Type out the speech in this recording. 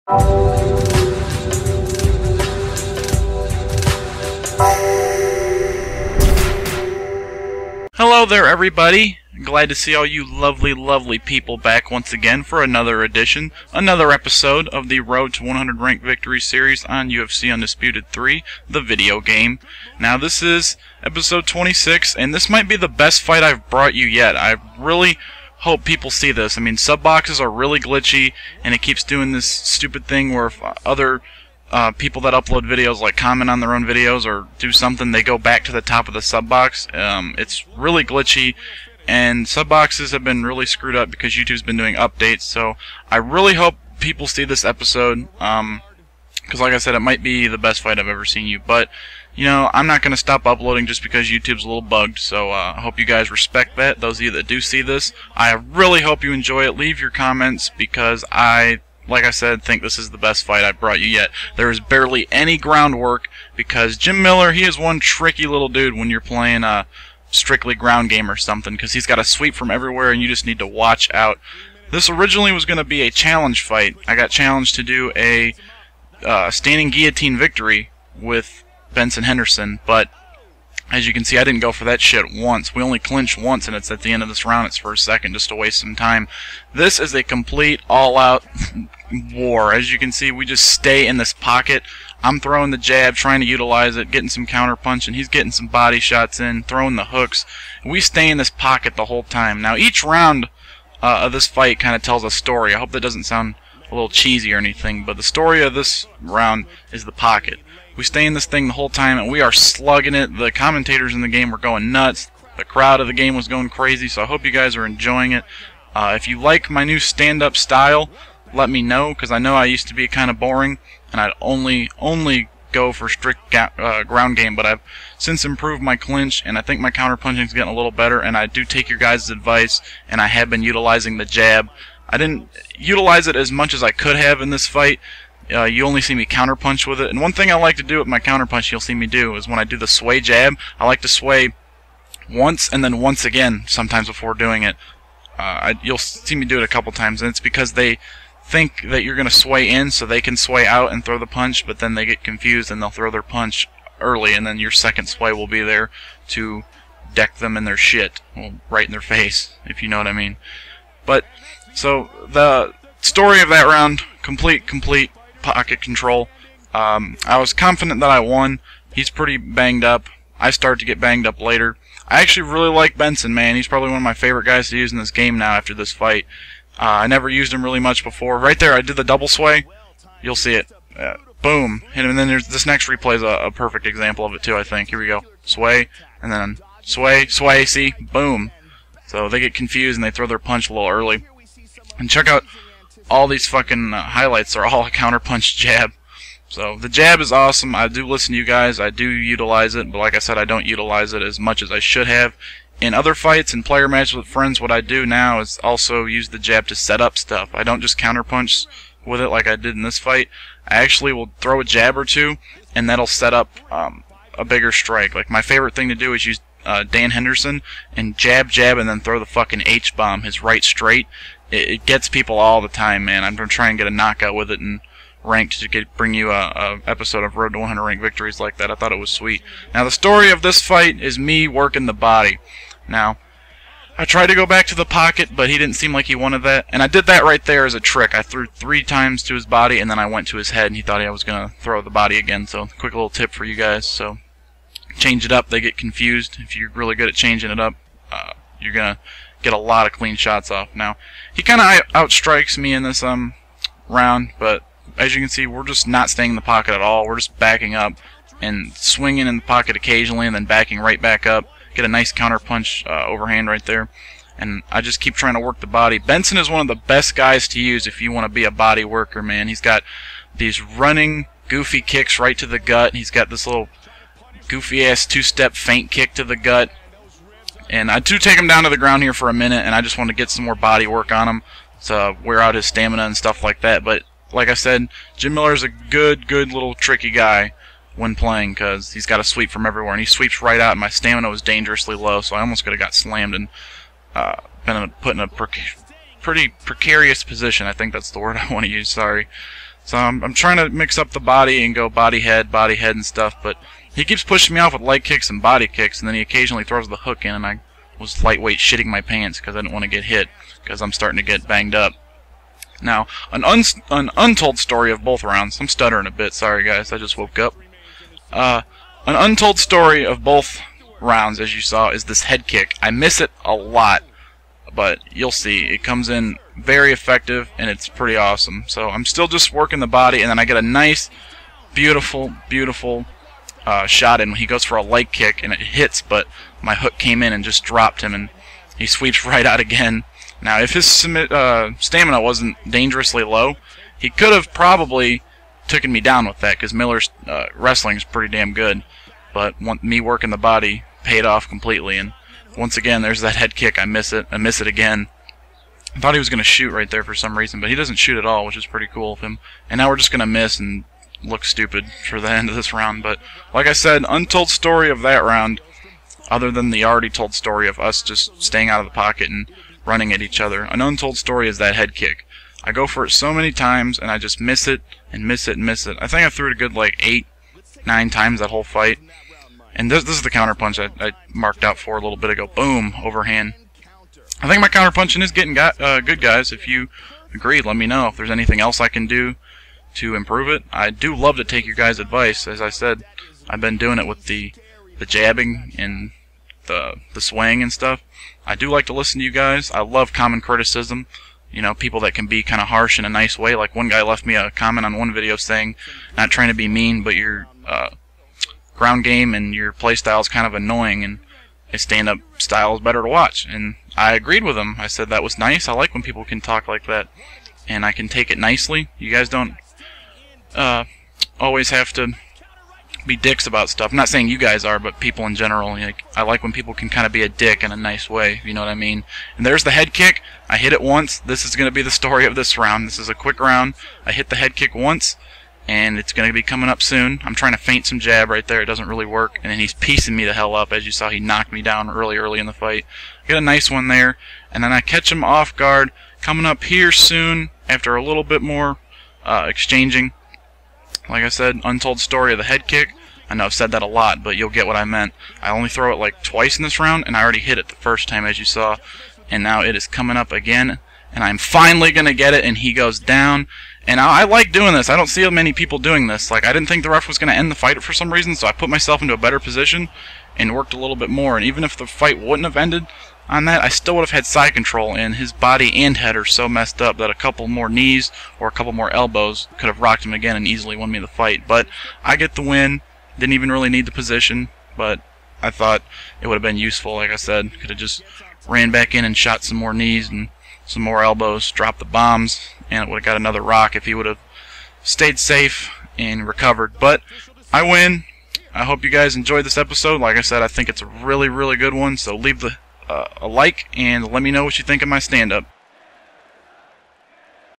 Hello there, everybody. Glad to see all you lovely people back once again for another edition, another episode of the Road to 100 Ranked Victories series on UFC Undisputed 3, the video game. Now, this is episode 26, and this might be the best fight I've brought you yet. I really hope people see this. I mean, sub boxes are really glitchy, and it keeps doing this stupid thing where if other people that upload videos like comment on their own videos or do something, they go back to the top of the sub box. It's really glitchy, and sub boxes have been really screwed up because YouTube's been doing updates. So I really hope people see this episode, because like I said, it might be the best fight I've ever seen you. But you know, I'm not going to stop uploading just because YouTube's a little bugged, so I hope you guys respect that. Those of you that do see this, I really hope you enjoy it. Leave your comments, because like I said, think this is the best fight I've brought you yet. There is barely any groundwork, because Jim Miller, he is one tricky little dude when you're playing a strictly ground game or something, because he's got a sweep from everywhere and you just need to watch out. This originally was going to be a challenge fight. I got challenged to do a standing guillotine victory with Benson Henderson, but as you can see, I didn't go for that shit once. We only clinched once, and it's at the end of this round. It's for a second, just to waste some time. This is a complete all-out war. As you can see, we just stay in this pocket. I'm throwing the jab, trying to utilize it, getting some counter punch, and he's getting some body shots in, throwing the hooks. We stay in this pocket the whole time. Now, each round of this fight kind of tells a story. I hope that doesn't sound a little cheesy or anything, but the story of this round is the pocket. We stay in this thing the whole time, and we are slugging it. The commentators in the game were going nuts. The crowd of the game was going crazy, so I hope you guys are enjoying it. If you like my new stand-up style, let me know, because I know I used to be kind of boring, and I'd only go for strict ground game, but I've since improved my clinch, and I think my counter-punching is getting a little better, and I do take your guys' advice, and I have been utilizing the jab. I didn't utilize it as much as I could have in this fight. You only see me counterpunch with it. And one thing I like to do with my counterpunch, you'll see me do, is when I do the sway jab, I like to sway once and then once again sometimes before doing it. You'll see me do it a couple times, and it's because they think that you're going to sway in so they can sway out and throw the punch, but then they get confused and they'll throw their punch early, and then your second sway will be there to deck them in their shit. Well, right in their face, if you know what I mean. But, so, the story of that round, complete pocket control. I was confident that I won. He's pretty banged up. I started to get banged up later. I actually really like Benson, man. He's probably one of my favorite guys to use in this game now after this fight. I never used him really much before. Right there, I did the double sway. You'll see it. Boom. Hit him, and then there's this next replay is a perfect example of it too, I think. Here we go. Sway, and then sway, see? Boom. So they get confused and they throw their punch a little early. And check out all these fucking highlights are all a counter-punch jab. So the jab is awesome. I do listen to you guys. I do utilize it, but like I said, I don't utilize it as much as I should have. In other fights and player matches with friends, what I do now is also use the jab to set up stuff. I don't just counter-punch with it like I did in this fight. I actually will throw a jab or two, and that'll set up a bigger strike. Like, my favorite thing to do is use Dan Henderson and jab, and then throw the fucking H-bomb, his right straight. It gets people all the time, man. I'm going to try and get a knockout with it and ranked to bring you a episode of Road to 100 Ranked Victories like that. I thought it was sweet. Now, the story of this fight is me working the body. Now, I tried to go back to the pocket, but he didn't seem like he wanted that. And I did that right there as a trick. I threw 3 times to his body, and then I went to his head, and he thought I was going to throw the body again. So, quick little tip for you guys. So, change it up. They get confused. If you're really good at changing it up, you're going to get a lot of clean shots off. Now, he kind of outstrikes me in this round, but as you can see, we're just not staying in the pocket at all. We're just backing up and swinging in the pocket occasionally and then backing right back up. Get a nice counter punch overhand right there. And I just keep trying to work the body. Benson is one of the best guys to use if you want to be a body worker, man. He's got these running, goofy kicks right to the gut. He's got this little goofy-ass 2-step feint kick to the gut. And I do take him down to the ground here for a minute, and I just want to get some more body work on him to wear out his stamina and stuff like that. But like I said, Jim Miller is a good little tricky guy when playing, because he's got a sweep from everywhere, and he sweeps right out, and my stamina was dangerously low, so I almost could have got slammed and been put in a pretty precarious position. I think that's the word I want to use, sorry. So I'm trying to mix up the body and go body head and stuff, but he keeps pushing me off with leg kicks and body kicks, and then he occasionally throws the hook in, and I was lightweight shitting my pants because I didn't want to get hit because I'm starting to get banged up. Now, an untold story of both rounds. I'm stuttering a bit, sorry guys, I just woke up. An untold story of both rounds, as you saw, is this head kick. I miss it a lot, but you'll see. It comes in very effective, and it's pretty awesome. So I'm still just working the body, and then I get a nice, beautiful shot in when he goes for a leg kick, and it hits, but my hook came in and just dropped him, and he sweeps right out again. Now, if his stamina wasn't dangerously low, he could have probably taken me down with that, because Miller's wrestling is pretty damn good. But me working the body paid off completely, and once again, there's that head kick. I miss it again. I thought he was going to shoot right there for some reason, but he doesn't shoot at all, which is pretty cool of him. And now we're just going to miss and look stupid for the end of this round. But like I said, untold story of that round, other than the already told story of us just staying out of the pocket and running at each other. An untold story is that head kick. I go for it so many times, and I just miss it and miss it and miss it. I think I threw it a good like 8, 9 times that whole fight. And this is the counterpunch I marked out for a little bit ago. Boom, overhand. I think my counterpunching is getting good, guys. If you agree, let me know if there's anything else I can do to improve it. I do love to take your guys' advice. As I said, I've been doing it with the jabbing and the swaying and stuff. I do like to listen to you guys. I love common criticism. You know, people that can be kind of harsh in a nice way. Like one guy left me a comment on one video saying, not trying to be mean, but your ground game and your play style is kind of annoying, and a stand-up style is better to watch. And I agreed with him. I said that was nice. I like when people can talk like that, and I can take it nicely. You guys don't always have to be dicks about stuff. I'm not saying you guys are, but people in general. Like, I like when people can kind of be a dick in a nice way, you know what I mean? And there's the head kick. I hit it once. This is going to be the story of this round. This is a quick round. I hit the head kick once, and it's going to be coming up soon. I'm trying to feint some jab right there. It doesn't really work, and then he's piecing me the hell up. As you saw, he knocked me down early in the fight. Get a nice one there, and then I catch him off guard, coming up here soon after a little bit more exchanging. Like I said, untold story of the head kick. I know I've said that a lot, but you'll get what I meant. I only throw it like twice in this round, and I already hit it the first time, as you saw. And now it is coming up again, and I'm finally going to get it, and he goes down. And I like doing this. I don't see many people doing this. Like, I didn't think the ref was going to end the fight for some reason, so I put myself into a better position and worked a little bit more. And even if the fight wouldn't have ended on that, I still would have had side control, and his body and head are so messed up that a couple more knees or a couple more elbows could have rocked him again and easily won me the fight. But I get the win. Didn't even really need the position, but I thought it would have been useful. Like I said, could have just ran back in and shot some more knees and some more elbows, dropped the bombs, and it would have got another rock if he would have stayed safe and recovered. But I win. I hope you guys enjoyed this episode. Like I said, I think it's a really good one, so leave a like and let me know what you think of my stand-up.